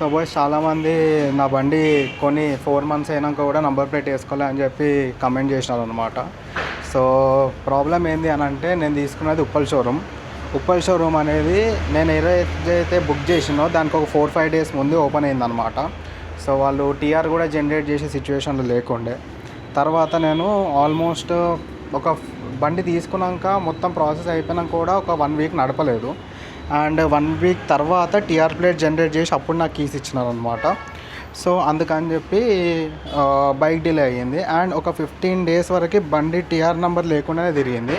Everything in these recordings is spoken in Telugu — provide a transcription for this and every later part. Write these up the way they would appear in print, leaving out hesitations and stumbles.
సో బాయ్స్ చాలామంది నా బండి కొని 4 months అయినాక కూడా నంబర్ ప్లేట్ వేసుకోలే అని చెప్పి కమెంట్ చేసినారు అనమాట. సో ప్రాబ్లం ఏంది అని అంటే, నేను తీసుకున్నది ఉప్పల్ షోరూమ్ అనేది నేను ఏదైతే బుక్ చేసినో దానికి ఒక 4-5 days ముందు ఓపెన్ అయిందనమాట. సో వాళ్ళు టీఆర్ కూడా జనరేట్ చేసే సిచ్యువేషన్లో లేకుండే. తర్వాత నేను ఆల్మోస్ట్ ఒక బండి తీసుకున్నాక మొత్తం ప్రాసెస్ అయిపోయినాక కూడా ఒక 1 week నడపలేదు. అండ్ 1 week తర్వాత టీఆర్ ప్లేట్ జనరేట్ చేసి అప్పుడు నాకు కీస్ ఇచ్చినారనమాట. సో అందుకని చెప్పి బైక్ డిలే అయ్యింది. అండ్ ఒక 15 days వరకు బండి టీఆర్ నెంబర్ లేకుండానే తిరిగింది.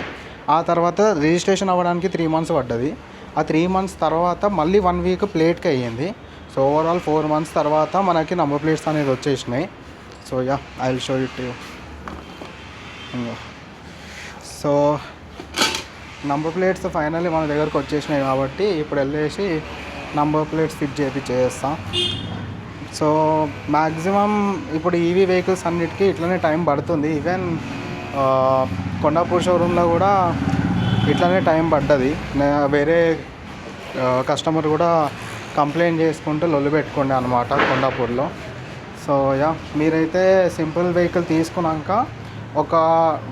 ఆ తర్వాత రిజిస్ట్రేషన్ అవ్వడానికి 3 months పడ్డది. ఆ 3 months తర్వాత మళ్ళీ 1 week ప్లేట్కి అయ్యింది. సో ఓవరాల్ 4 months తర్వాత మనకి నంబర్ ప్లేట్స్ అనేది వచ్చేసినాయి. So yeah, I will show it you. So number plates finally మన దగ్గరకు వచ్చేసినాయి కాబట్టి ఇప్పుడు వెళ్ళేసి నంబర్ ప్లేట్స్ ఫిట్ చేస్తాం. సో మ్యాక్సిమం ఇప్పుడు ఈవీ వెహికల్స్ అన్నిటికీ ఇట్లనే టైం పడుతుంది. ఈవెన్ కొండాపూర్ షోరూంలో కూడా ఇట్లనే టైం పడ్డది. వేరే కస్టమర్ కూడా కంప్లైంట్ చేసుకుంటూ లొల్లి పెట్టుకోండి అనమాట కొండాపూర్లో. సో యా, మీరైతే సింపుల్ వెహికల్ తీసుకున్నాక ఒక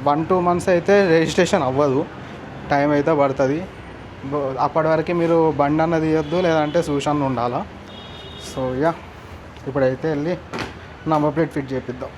1-2 months అయితే రిజిస్ట్రేషన్ అవ్వదు, టైం అయితే పడుతుంది. అప్పటి వరకు మీరు బండి అన్న తీయొద్దు, లేదంటే సూషన్ ఉండాలా. సో యా, ఇప్పుడైతే వెళ్ళి నంబర్ ప్లేట్ ఫిట్ చేపిద్దాం.